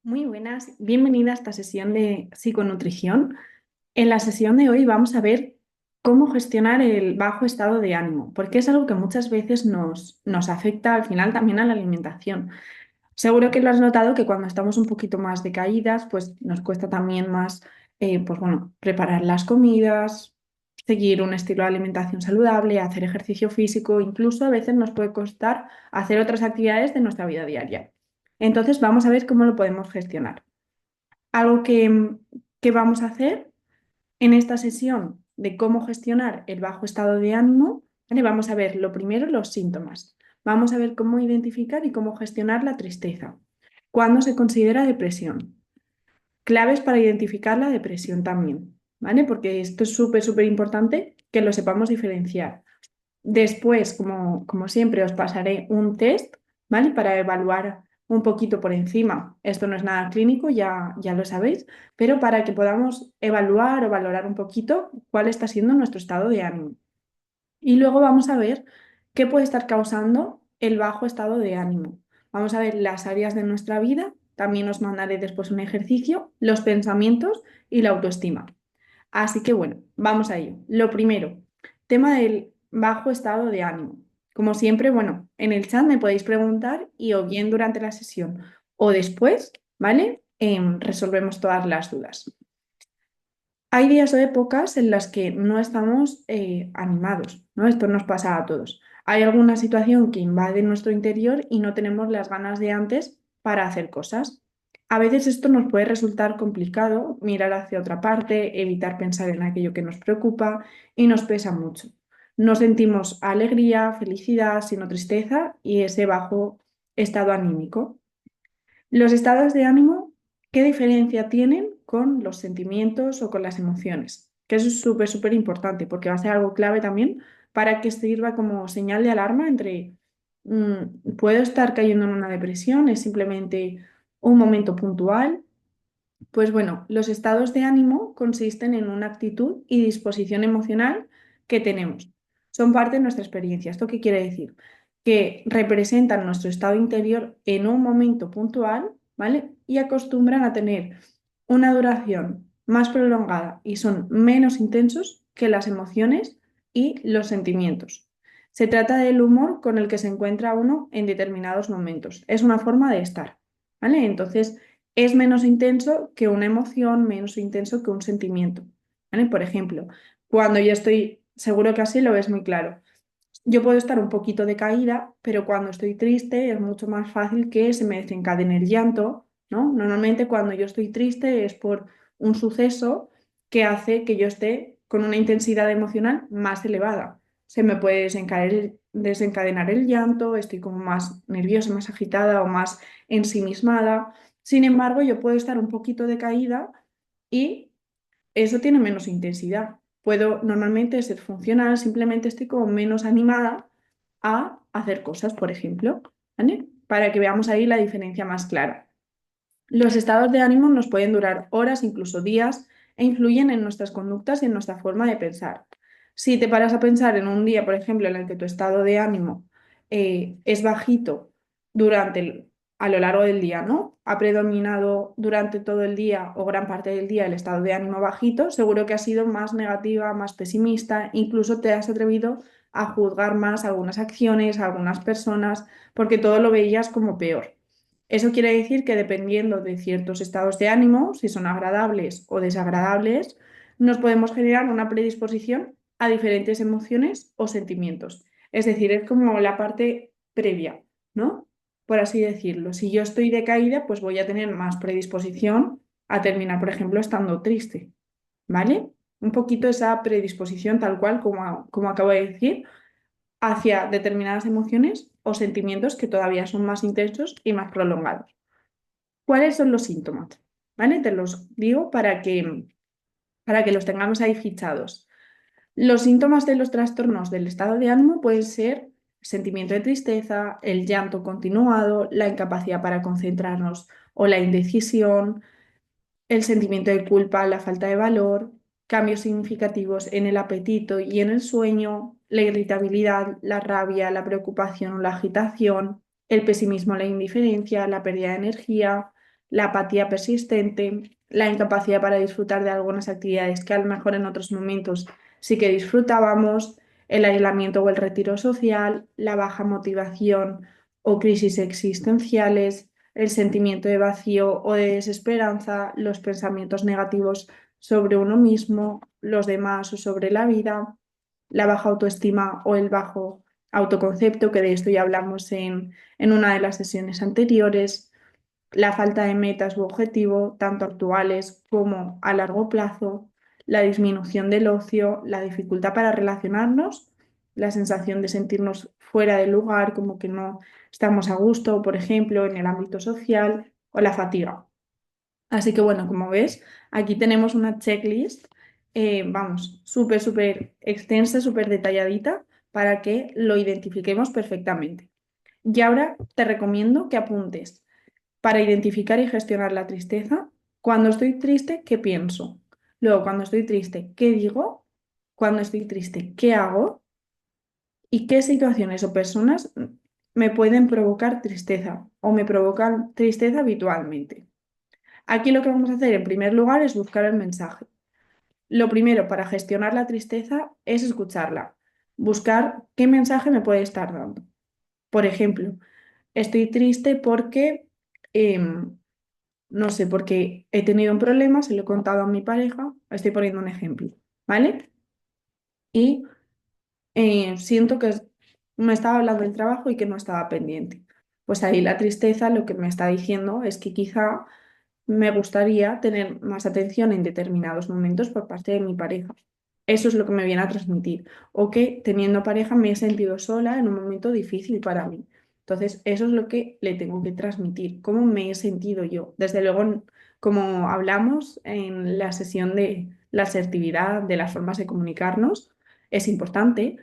Muy buenas, bienvenida a esta sesión de psiconutrición. En la sesión de hoy vamos a ver cómo gestionar el bajo estado de ánimo, porque es algo que muchas veces nos afecta al final también a la alimentación. Seguro que lo has notado que cuando estamos un poquito más decaídas, pues nos cuesta también más, pues bueno, preparar las comidas, seguir un estilo de alimentación saludable, hacer ejercicio físico, incluso a veces nos puede costar hacer otras actividades de nuestra vida diaria. Entonces vamos a ver cómo lo podemos gestionar. Algo que vamos a hacer en esta sesión de cómo gestionar el bajo estado de ánimo, ¿vale? Vamos a ver lo primero los síntomas. Vamos a ver cómo identificar y cómo gestionar la tristeza. ¿Cuándo se considera depresión? Claves para identificar la depresión también, ¿vale? Porque esto es súper importante que lo sepamos diferenciar. Después, como siempre, os pasaré un test, ¿vale? Para evaluar un poquito por encima. Esto no es nada clínico, ya lo sabéis, pero para que podamos evaluar o valorar un poquito cuál está siendo nuestro estado de ánimo. Y luego vamos a ver qué puede estar causando el bajo estado de ánimo. Vamos a ver las áreas de nuestra vida, también os mandaré después un ejercicio, los pensamientos y la autoestima. Así que bueno, vamos a ello. Lo primero, tema del bajo estado de ánimo. Como siempre, bueno, en el chat me podéis preguntar y o bien durante la sesión o después, ¿vale? Resolvemos todas las dudas. Hay días o épocas en las que no estamos animados, ¿no? Esto nos pasa a todos. Hay alguna situación que invade nuestro interior y no tenemos las ganas de antes para hacer cosas. A veces esto nos puede resultar complicado, mirar hacia otra parte, evitar pensar en aquello que nos preocupa y nos pesa mucho. No sentimos alegría, felicidad, sino tristeza y ese bajo estado anímico. Los estados de ánimo, ¿qué diferencia tienen con los sentimientos o con las emociones? Que eso es súper importante porque va a ser algo clave también para que sirva como señal de alarma entre, puedo estar cayendo en una depresión, es simplemente un momento puntual. Pues bueno, los estados de ánimo consisten en una actitud y disposición emocional que tenemos. Son parte de nuestra experiencia. ¿Esto qué quiere decir? Que representan nuestro estado interior en un momento puntual, ¿vale? Y acostumbran a tener una duración más prolongada y son menos intensos que las emociones y los sentimientos. Se trata del humor con el que se encuentra uno en determinados momentos. Es una forma de estar, ¿vale? Entonces, es menos intenso que una emoción, menos intenso que un sentimiento, ¿vale? Por ejemplo, cuando yo estoy, seguro que así lo ves muy claro. Yo puedo estar un poquito decaída, pero cuando estoy triste es mucho más fácil que se me desencadene el llanto, ¿no? Normalmente cuando yo estoy triste es por un suceso que hace que yo esté con una intensidad emocional más elevada. Se me puede desencadenar el llanto, estoy como más nerviosa, más agitada o más ensimismada. Sin embargo, yo puedo estar un poquito decaída y eso tiene menos intensidad. Puedo normalmente ser funcional, simplemente estoy como menos animada a hacer cosas, por ejemplo, ¿vale? Para que veamos ahí la diferencia más clara. Los estados de ánimo nos pueden durar horas, incluso días, e influyen en nuestras conductas y en nuestra forma de pensar. Si te paras a pensar en un día, por ejemplo, en el que tu estado de ánimo es bajito durante a lo largo del día, ¿no? Ha predominado durante todo el día o gran parte del día el estado de ánimo bajito, seguro que has sido más negativa, más pesimista, incluso te has atrevido a juzgar más algunas acciones, algunas personas, porque todo lo veías como peor. Eso quiere decir que dependiendo de ciertos estados de ánimo, si son agradables o desagradables, nos podemos generar una predisposición a diferentes emociones o sentimientos. Es decir, es como la parte previa, ¿no? Por así decirlo. Si yo estoy decaída, pues voy a tener más predisposición a terminar, por ejemplo, estando triste, ¿vale? Un poquito esa predisposición tal cual como acabo de decir hacia determinadas emociones o sentimientos que todavía son más intensos y más prolongados. ¿Cuáles son los síntomas? ¿Vale? Te los digo para que los tengamos ahí fichados. Los síntomas de los trastornos del estado de ánimo pueden ser sentimiento de tristeza, el llanto continuado, la incapacidad para concentrarnos o la indecisión, el sentimiento de culpa, la falta de valor, cambios significativos en el apetito y en el sueño, la irritabilidad, la rabia, la preocupación o la agitación, el pesimismo, la indiferencia, la pérdida de energía, la apatía persistente, la incapacidad para disfrutar de algunas actividades que a lo mejor en otros momentos sí que disfrutábamos, el aislamiento o el retiro social, la baja motivación o crisis existenciales, el sentimiento de vacío o de desesperanza, los pensamientos negativos sobre uno mismo, los demás o sobre la vida, la baja autoestima o el bajo autoconcepto, que de esto ya hablamos en una de las sesiones anteriores, la falta de metas u objetivos, tanto actuales como a largo plazo, la disminución del ocio, la dificultad para relacionarnos, la sensación de sentirnos fuera del lugar, como que no estamos a gusto, por ejemplo, en el ámbito social, o la fatiga. Así que bueno, como ves, aquí tenemos una checklist, vamos, súper extensa, súper detalladita para que lo identifiquemos perfectamente. Y ahora te recomiendo que apuntes para identificar y gestionar la tristeza. Cuando estoy triste, ¿qué pienso? Luego, cuando estoy triste, ¿qué digo? Cuando estoy triste, ¿qué hago? ¿Y qué situaciones o personas me pueden provocar tristeza o me provocan tristeza habitualmente? Aquí lo que vamos a hacer en primer lugar es buscar el mensaje. Lo primero para gestionar la tristeza es escucharla, buscar qué mensaje me puede estar dando. Por ejemplo, estoy triste porque, no sé, porque he tenido un problema, se lo he contado a mi pareja, estoy poniendo un ejemplo, ¿vale? Y siento que me estaba hablando del trabajo y que no estaba pendiente. Pues ahí la tristeza lo que me está diciendo es que quizá me gustaría tener más atención en determinados momentos por parte de mi pareja. Eso es lo que me viene a transmitir. O que teniendo pareja me he sentido sola en un momento difícil para mí. Entonces, eso es lo que le tengo que transmitir. ¿Cómo me he sentido yo? Desde luego, como hablamos en la sesión de la asertividad, de las formas de comunicarnos, es importante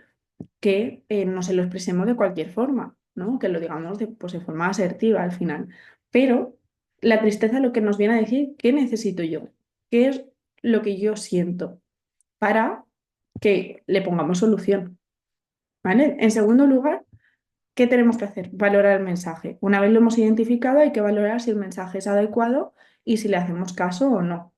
que no se lo expresemos de cualquier forma, ¿no? Que lo digamos de, pues, de forma asertiva al final. Pero la tristeza lo que nos viene a decir, ¿qué necesito yo? ¿Qué es lo que yo siento? Para que le pongamos solución, ¿vale? En segundo lugar, ¿qué tenemos que hacer? Valorar el mensaje. Una vez lo hemos identificado, hay que valorar si el mensaje es adecuado y si le hacemos caso o no.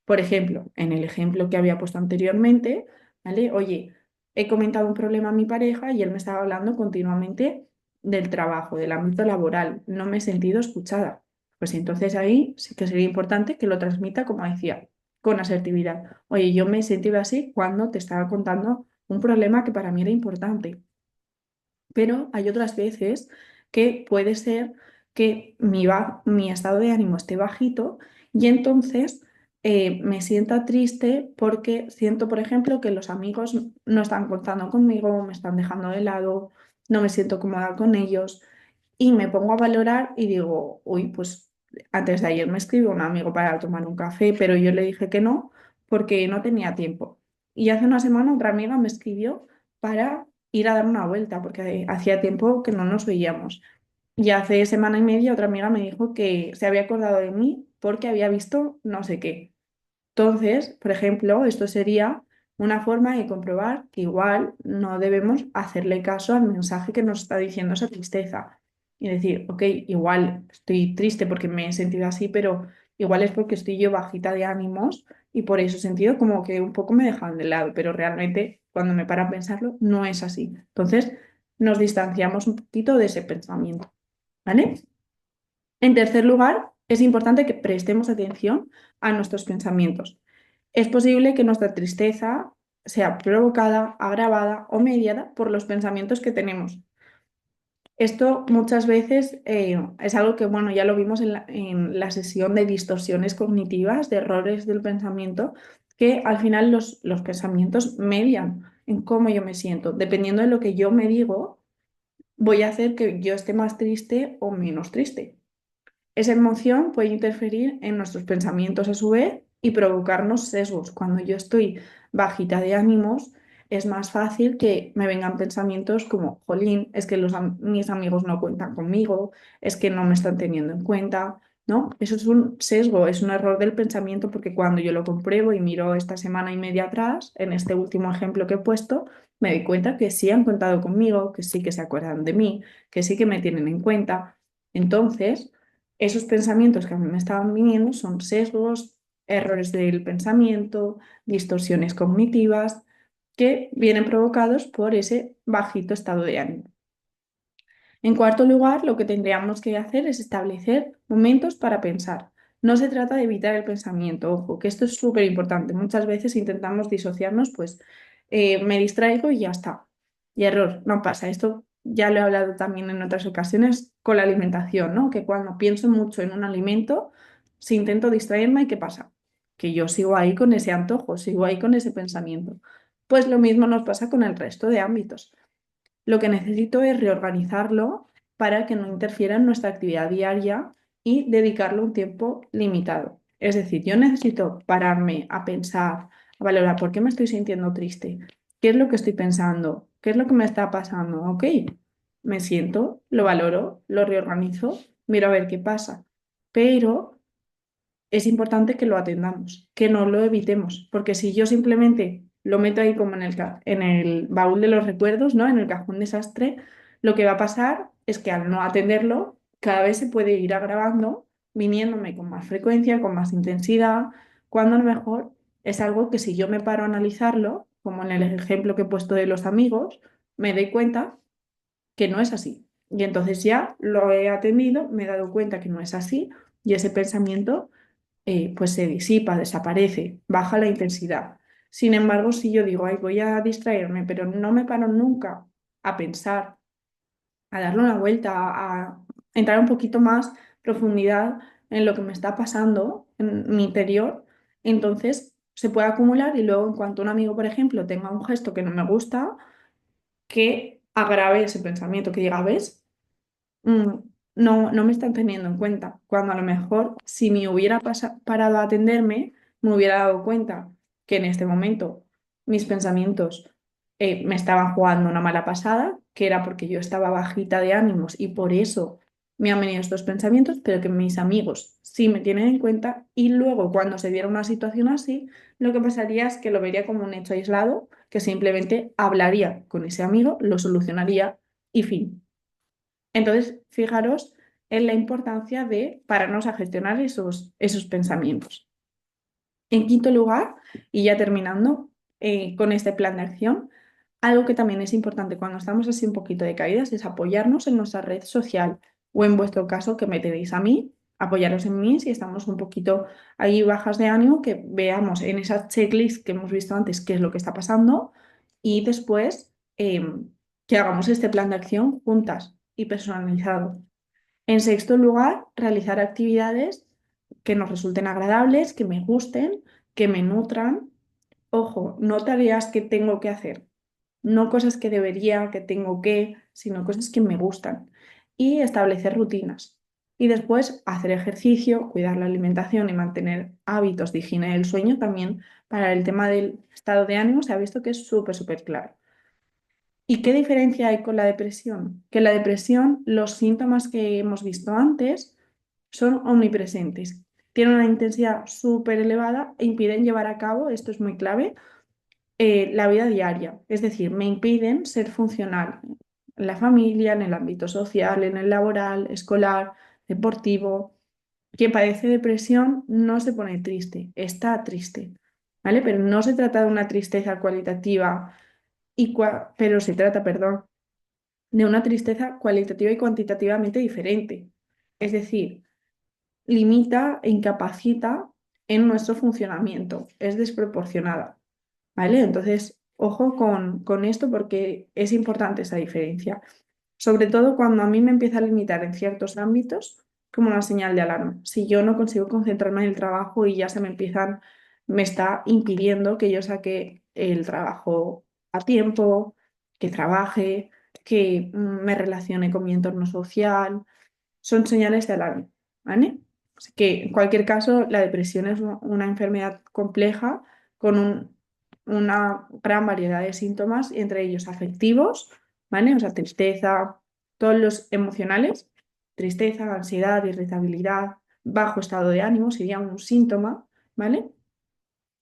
Por ejemplo, en el ejemplo que había puesto anteriormente, ¿vale? Oye, he comentado un problema a mi pareja y él me estaba hablando continuamente del trabajo, del ámbito laboral. No me he sentido escuchada. Pues entonces ahí sí que sería importante que lo transmita, como decía, con asertividad. Oye, yo me he sentido así cuando te estaba contando un problema que para mí era importante. Pero hay otras veces que puede ser que mi estado de ánimo esté bajito y entonces me sienta triste porque siento, por ejemplo, que los amigos no están contando conmigo, me están dejando de lado, no me siento cómoda con ellos y me pongo a valorar y digo, uy, pues antes de ayer me escribió un amigo para tomar un café, pero yo le dije que no porque no tenía tiempo. Y hace una semana otra amiga me escribió para ir a dar una vuelta, porque hacía tiempo que no nos veíamos. Y hace semana y media otra amiga me dijo que se había acordado de mí porque había visto no sé qué. Entonces, por ejemplo, esto sería una forma de comprobar que igual no debemos hacerle caso al mensaje que nos está diciendo esa tristeza. Y decir, ok, igual estoy triste porque me he sentido así, pero igual es porque estoy yo bajita de ánimos y por eso he sentido como que un poco me dejan de lado, pero realmente cuando me paro a pensarlo no es así. Entonces nos distanciamos un poquito de ese pensamiento, ¿vale? En tercer lugar, es importante que prestemos atención a nuestros pensamientos. Es posible que nuestra tristeza sea provocada, agravada o mediada por los pensamientos que tenemos. Esto muchas veces es algo que, bueno, ya lo vimos en la sesión de distorsiones cognitivas, de errores del pensamiento, que al final los pensamientos median en cómo yo me siento. Dependiendo de lo que yo me digo, voy a hacer que yo esté más triste o menos triste. Esa emoción puede interferir en nuestros pensamientos a su vez y provocarnos sesgos. Cuando yo estoy bajita de ánimos, es más fácil que me vengan pensamientos como, jolín, es que mis amigos no cuentan conmigo, es que no me están teniendo en cuenta, ¿no? Eso es un sesgo, es un error del pensamiento porque cuando yo lo compruebo y miro esta semana y media atrás, en este último ejemplo que he puesto, me doy cuenta que sí han contado conmigo, que sí que se acuerdan de mí, que sí que me tienen en cuenta. Entonces, Esos pensamientos que a mí me estaban viniendo son sesgos, errores del pensamiento, distorsiones cognitivas que vienen provocados por ese bajito estado de ánimo. En cuarto lugar, lo que tendríamos que hacer es establecer momentos para pensar. No se trata de evitar el pensamiento, ojo, que esto es súper importante. Muchas veces intentamos disociarnos, pues me distraigo y ya está. Y error, no pasa. Esto ya lo he hablado también en otras ocasiones con la alimentación, ¿no? Que cuando pienso mucho en un alimento, si intento distraerme, ¿qué pasa? Que yo sigo ahí con ese antojo, sigo ahí con ese pensamiento. Pues lo mismo nos pasa con el resto de ámbitos. Lo que necesito es reorganizarlo para que no interfiera en nuestra actividad diaria y dedicarle un tiempo limitado. Es decir, yo necesito pararme a pensar, a valorar por qué me estoy sintiendo triste, qué es lo que estoy pensando, qué es lo que me está pasando. Ok, me siento, lo valoro, lo reorganizo, miro a ver qué pasa. Pero es importante que lo atendamos, que no lo evitemos, porque si yo simplemente lo meto ahí como en el baúl de los recuerdos, ¿no? En el cajón desastre, lo que va a pasar es que al no atenderlo, cada vez se puede ir agravando, viniéndome con más frecuencia, con más intensidad, cuando a lo mejor es algo que si yo me paro a analizarlo, como en el ejemplo que he puesto de los amigos, me doy cuenta que no es así. Y entonces ya lo he atendido, me he dado cuenta que no es así y ese pensamiento pues se disipa, desaparece, baja la intensidad. Sin embargo, si yo digo, ay, voy a distraerme, pero no me paro nunca a pensar, a darle una vuelta, a entrar un poquito más profundidad en lo que me está pasando en mi interior, entonces se puede acumular y luego en cuanto un amigo, por ejemplo, tenga un gesto que no me gusta, que agrave ese pensamiento, que diga, ¿ves? mm, no me están teniendo en cuenta. Cuando a lo mejor, si me hubiera parado a atenderme, me hubiera dado cuenta que en este momento mis pensamientos me estaban jugando una mala pasada, que era porque yo estaba bajita de ánimos y por eso me han venido estos pensamientos, pero que mis amigos sí me tienen en cuenta y luego cuando se diera una situación así, lo que pasaría es que lo vería como un hecho aislado, que simplemente hablaría con ese amigo, lo solucionaría y fin. Entonces, fijaros en la importancia de pararnos a gestionar esos pensamientos. En quinto lugar, y ya terminando con este plan de acción, algo que también es importante cuando estamos así un poquito de caídas es apoyarnos en nuestra red social o en vuestro caso que me tenéis a mí, apoyaros en mí si estamos un poquito ahí bajas de ánimo, que veamos en esa checklist que hemos visto antes qué es lo que está pasando y después que hagamos este plan de acción juntas y personalizado. En sexto lugar, realizar actividades que nos resulten agradables, que me gusten, que me nutran. Ojo, no tareas que tengo que hacer, no cosas que debería, que tengo que, sino cosas que me gustan. Y establecer rutinas. Y después hacer ejercicio, cuidar la alimentación y mantener hábitos de higiene del sueño también para el tema del estado de ánimo se ha visto que es súper, súper claro. ¿Y qué diferencia hay con la depresión? Que la depresión, los síntomas que hemos visto antes son omnipresentes, tienen una intensidad súper elevada e impiden llevar a cabo, esto es muy clave, la vida diaria. Es decir, me impiden ser funcional en la familia, en el ámbito social, en el laboral, escolar, deportivo. Quien padece depresión no se pone triste, está triste, ¿vale? Pero no se trata de una tristeza cualitativa pero se trata, perdón, de una tristeza cualitativa y cuantitativamente diferente. Es decir, limita e incapacita en nuestro funcionamiento, es desproporcionada, ¿vale? Entonces, ojo con esto porque es importante esa diferencia. Sobre todo cuando a mí me empieza a limitar en ciertos ámbitos, como una señal de alarma. Si yo no consigo concentrarme en el trabajo y ya me está impidiendo que yo saque el trabajo a tiempo, que trabaje, que me relacione con mi entorno social, son señales de alarma, ¿vale? Así que en cualquier caso, la depresión es una enfermedad compleja con una gran variedad de síntomas, entre ellos afectivos, ¿vale? O sea, tristeza, todos los emocionales, tristeza, ansiedad, irritabilidad, bajo estado de ánimo sería un síntoma, ¿vale?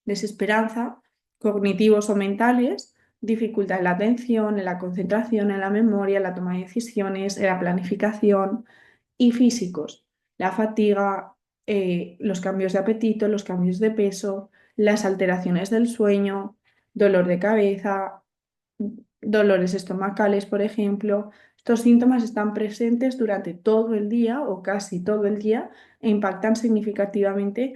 Desesperanza, cognitivos o mentales, dificultad en la atención, en la concentración, en la memoria, en la toma de decisiones, en la planificación y físicos, la fatiga, los cambios de apetito, los cambios de peso, las alteraciones del sueño, dolor de cabeza, dolores estomacales, por ejemplo. Estos síntomas están presentes durante todo el día o casi todo el día e impactan significativamente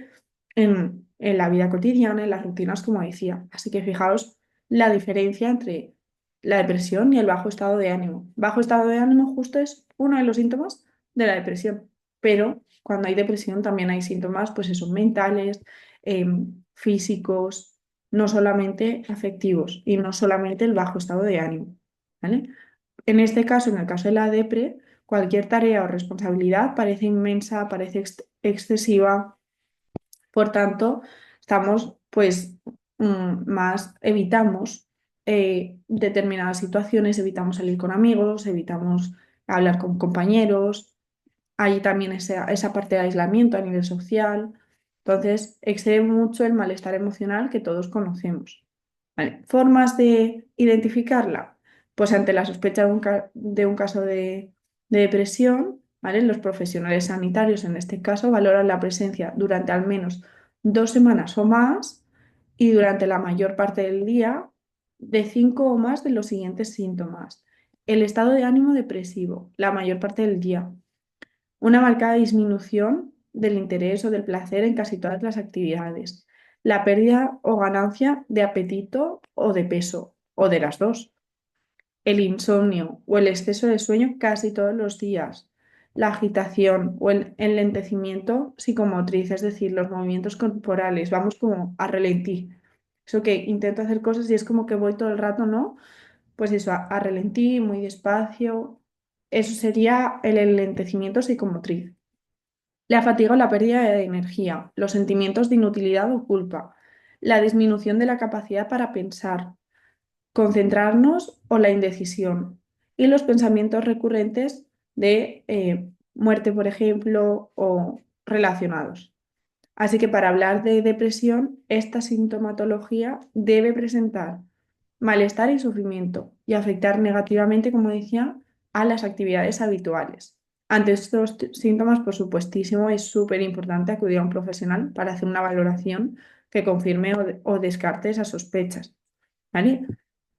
en la vida cotidiana, en las rutinas, como decía. Así que fijaos la diferencia entre la depresión y el bajo estado de ánimo. Bajo estado de ánimo justo es uno de los síntomas de la depresión, pero cuando hay depresión también hay síntomas, pues esos mentales, físicos, no solamente afectivos y no solamente el bajo estado de ánimo, ¿vale? En este caso, en el caso de la depre, cualquier tarea o responsabilidad parece inmensa, parece excesiva, por tanto, estamos, pues, más, evitamos determinadas situaciones, evitamos salir con amigos, evitamos hablar con compañeros, hay también esa parte de aislamiento a nivel social. Entonces, excede mucho el malestar emocional que todos conocemos. ¿Vale? Formas de identificarla. Pues ante la sospecha de un caso de depresión, ¿vale? Los profesionales sanitarios, en este caso, valoran la presencia durante al menos 2 semanas o más y durante la mayor parte del día de 5 o más de los siguientes síntomas. El estado de ánimo depresivo, la mayor parte del día. Una marcada disminución del interés o del placer en casi todas las actividades. La pérdida o ganancia de apetito o de peso, o de las dos. El insomnio o el exceso de sueño casi todos los días. La agitación o el enlentecimiento psicomotriz, es decir, los movimientos corporales, vamos como a ralentí. Eso que intento hacer cosas y es como que voy todo el rato, ¿no? Pues eso, a ralentí, muy despacio. Eso sería el enlentecimiento psicomotriz. La fatiga o la pérdida de energía, los sentimientos de inutilidad o culpa, la disminución de la capacidad para pensar, concentrarnos o la indecisión, y los pensamientos recurrentes de muerte, por ejemplo, o relacionados. Así que para hablar de depresión, esta sintomatología debe presentar malestar y sufrimiento y afectar negativamente, como decía, a las actividades habituales. Ante estos síntomas, por supuestísimo, es súper importante acudir a un profesional para hacer una valoración que confirme o descarte esas sospechas, ¿vale?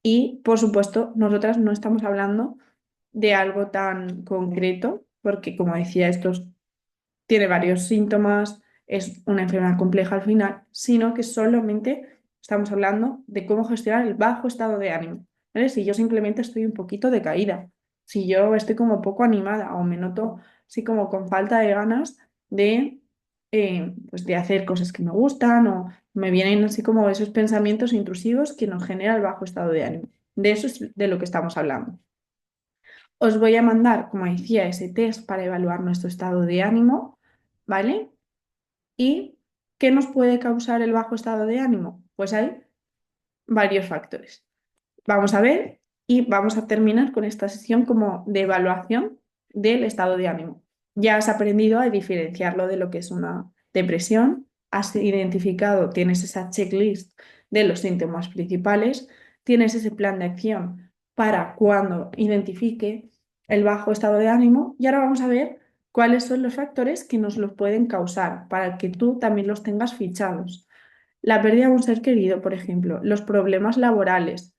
Y, por supuesto, nosotras no estamos hablando de algo tan concreto, porque, como decía, estos tiene varios síntomas, es una enfermedad compleja al final, sino que solamente estamos hablando de cómo gestionar el bajo estado de ánimo, ¿vale? Si yo simplemente estoy un poquito decaída, si yo estoy como poco animada o me noto así como con falta de ganas pues de hacer cosas que me gustan o me vienen así como esos pensamientos intrusivos que nos genera el bajo estado de ánimo. De eso es de lo que estamos hablando. Os voy a mandar, como decía, ese test para evaluar nuestro estado de ánimo, ¿vale? ¿Y qué nos puede causar el bajo estado de ánimo? Pues hay varios factores. Vamos a ver y vamos a terminar con esta sesión como de evaluación del estado de ánimo. Ya has aprendido a diferenciarlo de lo que es una depresión, has identificado, tienes esa checklist de los síntomas principales, tienes ese plan de acción para cuando identifique el bajo estado de ánimo y ahora vamos a ver cuáles son los factores que nos los pueden causar para que tú también los tengas fichados. La pérdida de un ser querido, por ejemplo, los problemas laborales.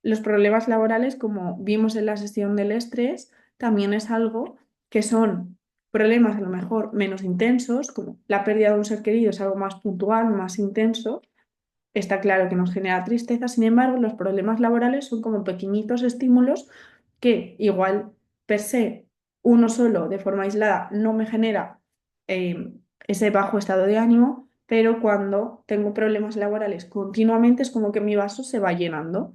Los problemas laborales, como vimos en la sesión del estrés, también es algo que son problemas a lo mejor menos intensos, como la pérdida de un ser querido es algo más puntual, más intenso. Está claro que nos genera tristeza, sin embargo, los problemas laborales son como pequeñitos estímulos que igual per se, uno solo, de forma aislada, no me genera eh, ese bajo estado de ánimo, pero cuando tengo problemas laborales continuamente es como que mi vaso se va llenando.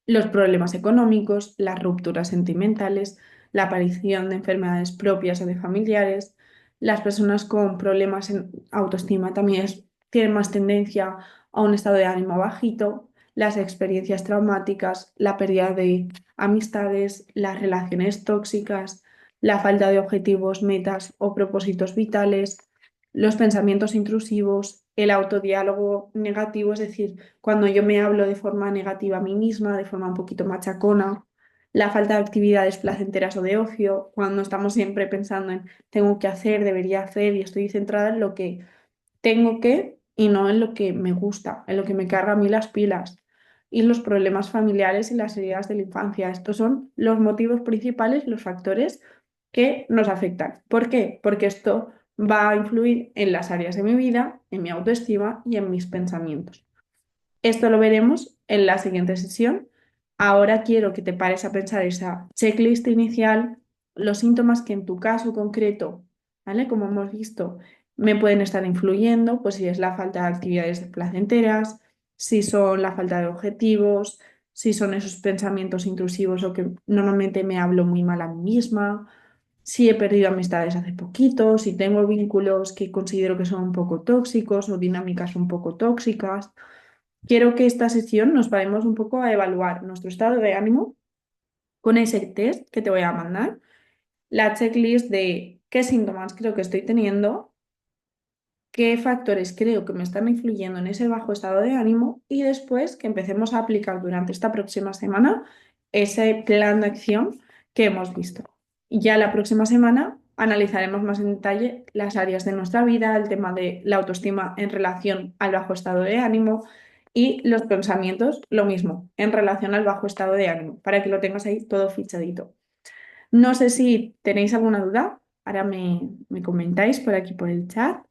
Los problemas económicos, las rupturas sentimentales, la aparición de enfermedades propias o de familiares, las personas con problemas en autoestima también tienen más tendencia a un estado de ánimo bajito, las experiencias traumáticas, la pérdida de amistades, las relaciones tóxicas, la falta de objetivos, metas o propósitos vitales, los pensamientos intrusivos, el autodiálogo negativo, es decir, cuando yo me hablo de forma negativa a mí misma, de forma un poquito machacona, la falta de actividades placenteras o de ocio, cuando estamos siempre pensando en tengo que hacer, debería hacer y estoy centrada en lo que tengo que y no en lo que me gusta, en lo que me carga a mí las pilas. Y los problemas familiares y las heridas de la infancia. Estos son los motivos principales, los factores que nos afectan. ¿Por qué? Porque esto va a influir en las áreas de mi vida, en mi autoestima y en mis pensamientos. Esto lo veremos en la siguiente sesión. Ahora quiero que te pares a pensar esa checklist inicial, los síntomas que en tu caso concreto, ¿vale? Como hemos visto, me pueden estar influyendo, pues si es la falta de actividades placenteras, si son la falta de objetivos, si son esos pensamientos intrusivos o que normalmente me hablo muy mal a mí misma, si he perdido amistades hace poquito, si tengo vínculos que considero que son un poco tóxicos o dinámicas un poco tóxicas. Quiero que esta sesión nos paremos un poco a evaluar nuestro estado de ánimo con ese test que te voy a mandar, la checklist de qué síntomas creo que estoy teniendo, qué factores creo que me están influyendo en ese bajo estado de ánimo y después que empecemos a aplicar durante esta próxima semana ese plan de acción que hemos visto. Y ya la próxima semana analizaremos más en detalle las áreas de nuestra vida, el tema de la autoestima en relación al bajo estado de ánimo y los pensamientos, lo mismo, en relación al bajo estado de ánimo, para que lo tengas ahí todo fichadito. No sé si tenéis alguna duda, ahora me comentáis por aquí por el chat.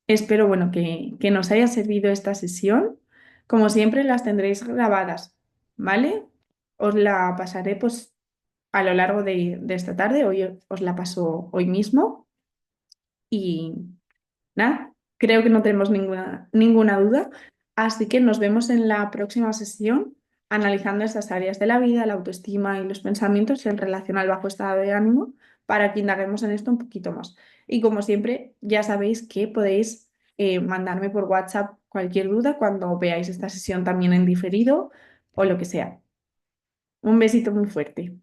Espero, bueno, que nos haya servido esta sesión. Como siempre, las tendréis grabadas, ¿vale? Os la pasaré pues a lo largo de esta tarde. Hoy os la paso hoy mismo. Y nada, creo que no tenemos ninguna duda. Así que nos vemos en la próxima sesión analizando estas áreas de la vida, la autoestima y los pensamientos en relación al bajo estado de ánimo para que indaguemos en esto un poquito más. Y como siempre, ya sabéis que podéis mandarme por WhatsApp cualquier duda cuando veáis esta sesión también en diferido o lo que sea. Un besito muy fuerte.